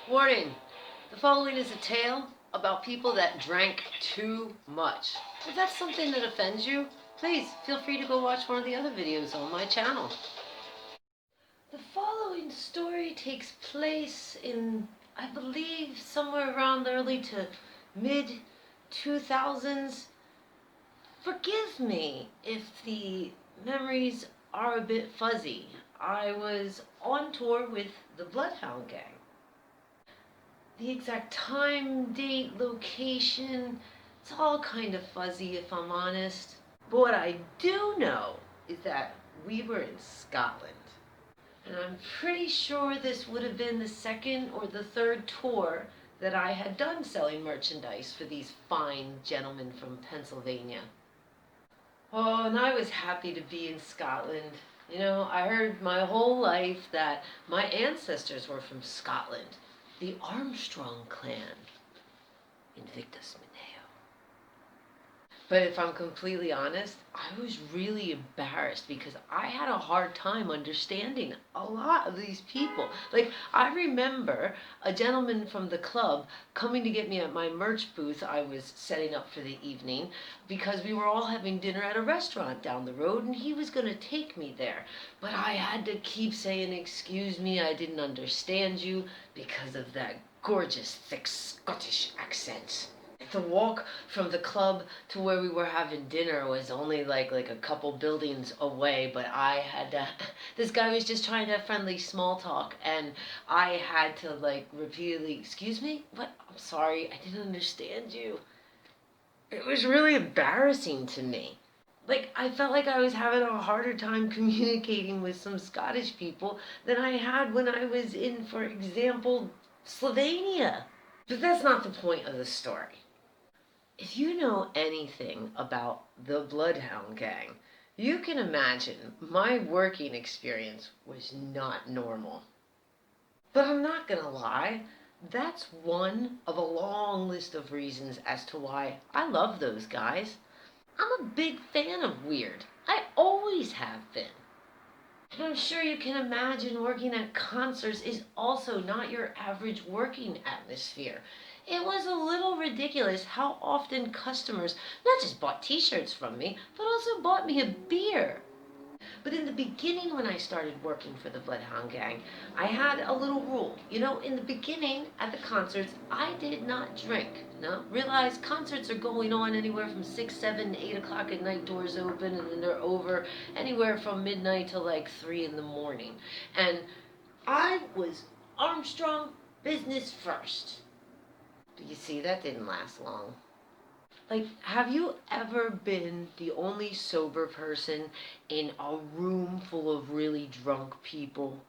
Warning, the following is a tale about people that drank too much. If that's something that offends you, please feel free to go watch one of the other videos on my channel. The following story takes place in, I believe, somewhere around the early to mid 2000s. Forgive me if the memories are a bit fuzzy. I was on tour with the Bloodhound Gang. The exact time, date, location, it's all kind of fuzzy if I'm honest. But what I do know is that we were in Scotland. And I'm pretty sure this would have been the second or the third tour that I had done selling merchandise for these fine gentlemen from Pennsylvania. Oh, and I was happy to be in Scotland. You know, I heard my whole life that my ancestors were from Scotland, the Armstrong clan, Invictus Mineo. But if I'm completely honest, I was really embarrassed because I had a hard time understanding a lot of these people. Like, I remember a gentleman from the club coming to get me at my merch booth I was setting up for the evening because we were all having dinner at a restaurant down the road and he was going to take me there. But I had to keep saying, "Excuse me, I didn't understand you," because of that gorgeous, thick Scottish accent. The walk from the club to where we were having dinner was only like a couple buildings away, but I had to, this guy was just trying to have friendly small talk, and I had to like repeatedly, "Excuse me? What? I'm sorry, I didn't understand you." It was really embarrassing to me. Like, I felt like I was having a harder time communicating with some Scottish people than I had when I was in, for example, Slovenia. But that's not the point of the story. If you know anything about the Bloodhound Gang, you can imagine my working experience was not normal. But I'm not gonna lie, that's one of a long list of reasons as to why I love those guys. I'm a big fan of weird. I always have been. And I'm sure you can imagine working at concerts is also not your average working atmosphere. It was a little ridiculous how often customers not just bought t-shirts from me, but also bought me a beer. But in the beginning, when I started working for the Bloodhound Gang, I had a little rule. You know, in the beginning at the concerts, I did not drink. Now, realize concerts are going on anywhere from 6, 7, 8 o'clock at night, doors open, and then they're over anywhere from midnight to like 3 in the morning. And I was Armstrong business first. But you see, that didn't last long. Like, have you ever been the only sober person in a room full of really drunk people?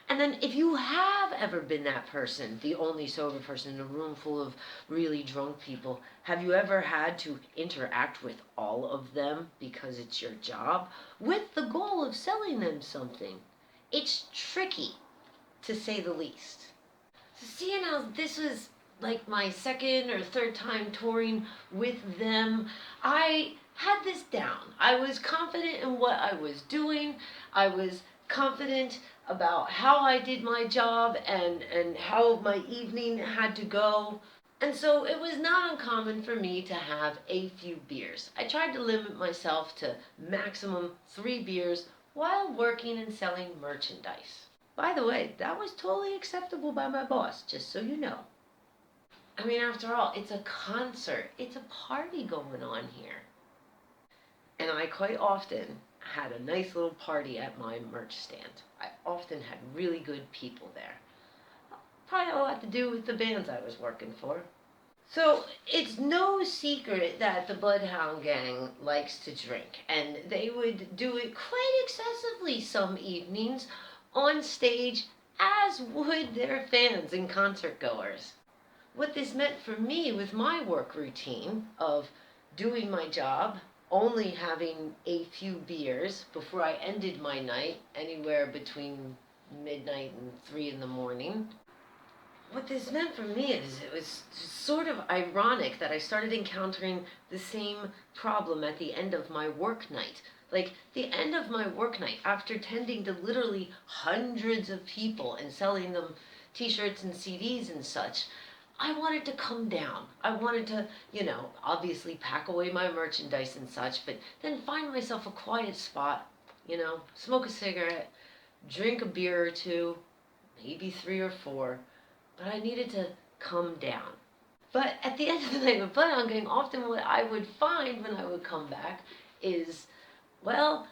And then if you have ever been that person, the only sober person in a room full of really drunk people, have you ever had to interact with all of them because it's your job with the goal of selling them something? It's tricky, to say the least. So seeing how this was like my second or third time touring with them, I had this down. I was confident in what I was doing. I was confident about how I did my job and how my evening had to go. And so it was not uncommon for me to have a few beers. I tried to limit myself to maximum 3 beers while working and selling merchandise. By the way, that was totally acceptable by my boss, just so you know. I mean, after all, it's a concert. It's a party going on here. And I quite often had a nice little party at my merch stand. I often had really good people there. Probably had a lot to do with the bands I was working for. So it's no secret that the Bloodhound Gang likes to drink, and they would do it quite excessively some evenings on stage, as would their fans and concert goers. What this meant for me with my work routine of doing my job, only having a few beers before I ended my night, anywhere between midnight and 3 in the morning. What this meant for me is it was sort of ironic that I started encountering the same problem at the end of my work night. Like, the end of my work night, after tending to literally hundreds of people and selling them t-shirts and CDs and such, I wanted to come down. I wanted to, obviously pack away my merchandise and such, but then find myself a quiet spot, smoke a cigarette, drink a beer or two, maybe 3 or 4, but I needed to come down. But at the end of the night with Bloodhound Gang, often what I would find when I would come back is, well,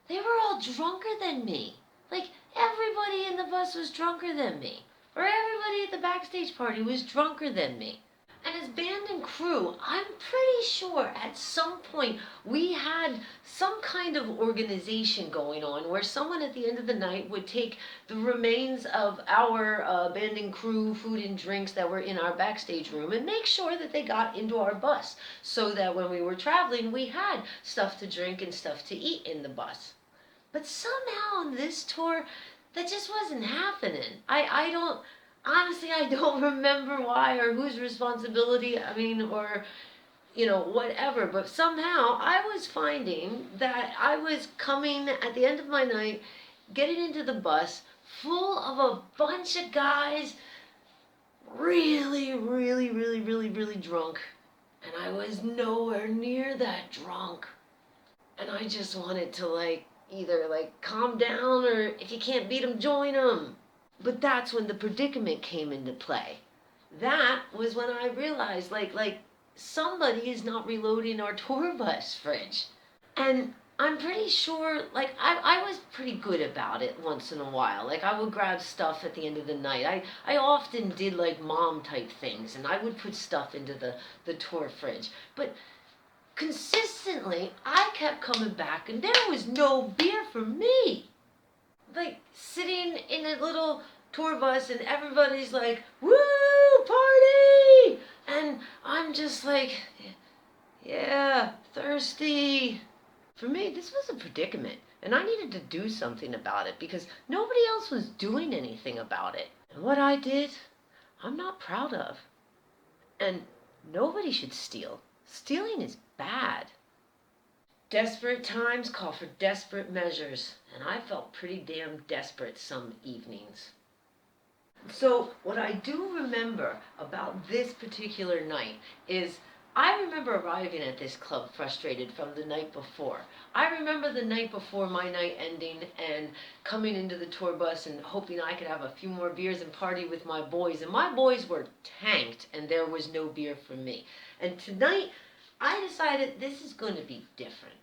they were all drunker than me. Like, everybody in the bus was drunker than me. Or everybody at the backstage party was drunker than me. And as band and crew, I'm pretty sure at some point we had some kind of organization going on where someone at the end of the night would take the remains of our band and crew food and drinks that were in our backstage room and make sure that they got into our bus so that when we were traveling we had stuff to drink and stuff to eat in the bus. But somehow on this tour, that just wasn't happening. Honestly, I don't remember why or whose responsibility, or, whatever. But somehow I was finding that I was coming at the end of my night, getting into the bus full of a bunch of guys really, really, really, really, really drunk. And I was nowhere near that drunk. And I just wanted to, either, calm down, or if you can't beat them, join them. But that's when the predicament came into play. That was when I realized, somebody is not reloading our tour bus fridge. And I'm pretty sure, I was pretty good about it once in a while. I would grab stuff at the end of the night. I often did, mom-type things, and I would put stuff into the tour fridge. But consistently, I kept coming back, and there was no beer for me. Sitting in a little tour bus, and everybody's like, woo, party! And I'm just like, yeah, thirsty. For me, this was a predicament, and I needed to do something about it because nobody else was doing anything about it. And what I did, I'm not proud of. And nobody should steal. Stealing is bad. Desperate times call for desperate measures, and I felt pretty damn desperate some evenings. So what I do remember about this particular night is I remember arriving at this club frustrated from the night before. I remember the night before my night ending and coming into the tour bus and hoping I could have a few more beers and party with my boys. And my boys were tanked and there was no beer for me. And tonight, I decided this is going to be different.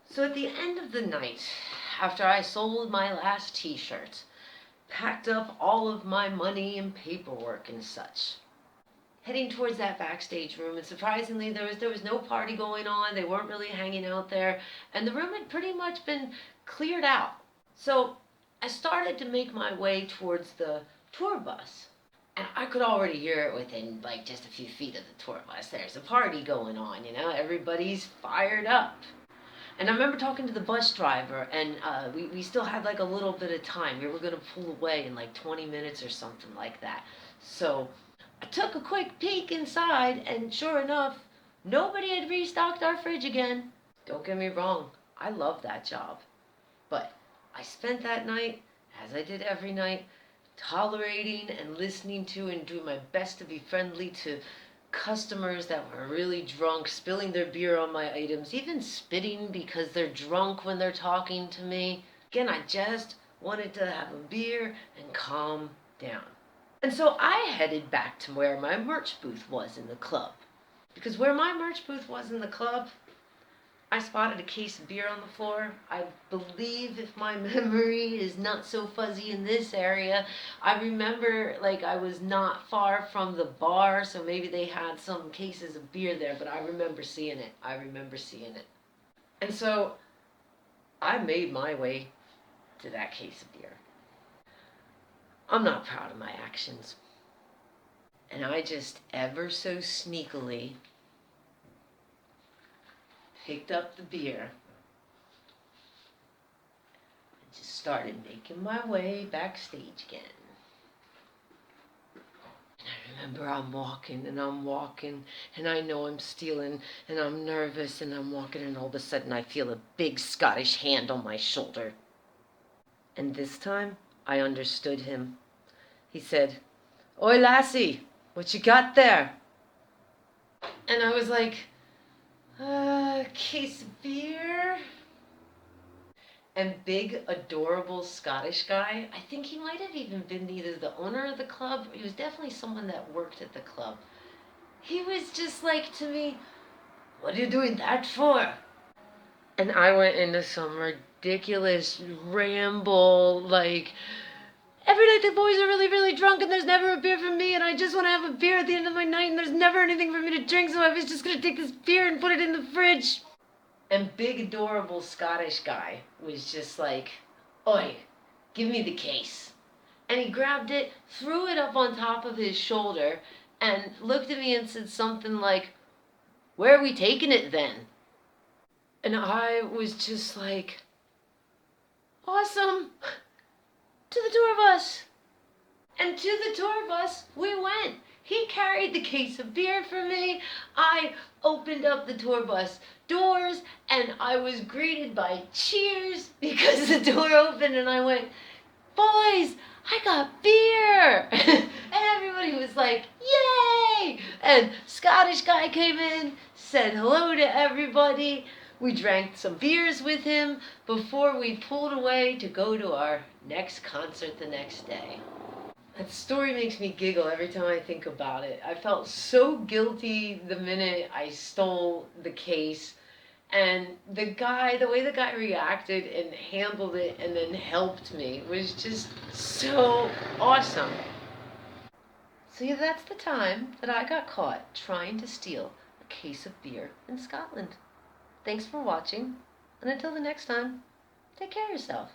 So at the end of the night, after I sold my last t-shirt, packed up all of my money and paperwork and such, heading towards that backstage room, and surprisingly there was no party going on. They weren't really hanging out there, and the room had pretty much been cleared out. So I started to make my way towards the tour bus. And I could already hear it within just a few feet of the tour bus. There's a party going on, everybody's fired up. And I remember talking to the bus driver, and we still had a little bit of time. We were going to pull away in 20 minutes or something like that. So I took a quick peek inside, and sure enough, nobody had restocked our fridge again. Don't get me wrong, I love that job. But I spent that night, as I did every night, tolerating and listening to and doing my best to be friendly to customers that were really drunk, spilling their beer on my items, even spitting because they're drunk when they're talking to me. Again, I just wanted to have a beer and calm down. And so I headed back to where my merch booth was in the club. Because where my merch booth was in the club, I spotted a case of beer on the floor. I believe, if my memory is not so fuzzy in this area, I remember I was not far from the bar, so maybe they had some cases of beer there, but I remember seeing it. And so I made my way to that case of beer. I'm not proud of my actions. And I just ever so sneakily picked up the beer and just started making my way backstage again. And I remember I'm walking, and I know I'm stealing, and I'm nervous, and I'm walking, and all of a sudden I feel a big Scottish hand on my shoulder. And this time, I understood him. He said, "Oi, lassie, what you got there?" And I was like, case of beer. And big, adorable Scottish guy, I think he might have even been either the owner of the club, or he was definitely someone that worked at the club. He was just like to me, "What are you doing that for?" And I went into some ridiculous ramble, like, "Every night the boys are really, really drunk and there's never a beer for me, and I just want to have a beer at the end of my night and there's never anything for me to drink, so I was just going to take this beer and put it in the fridge." And big, adorable Scottish guy was just like, "Oi, give me the case." And he grabbed it, threw it up on top of his shoulder, and looked at me and said something like, "Where are we taking it then?" And I was just like, "Awesome, to the tour bus." And to the tour bus we went. He carried the case of beer for me. I opened up the tour bus doors and I was greeted by cheers because the door opened, and I went, "Boys, I got beer." And everybody was like, "Yay!" And Scottish guy came in, said hello to everybody. We drank some beers with him before we pulled away to go to our next concert the next day. That story makes me giggle every time I think about it. I felt so guilty the minute I stole the case, and the way the guy reacted and handled it and then helped me was just so awesome. So yeah, that's the time that I got caught trying to steal a case of beer in Scotland. Thanks for watching, and until the next time, take care of yourself.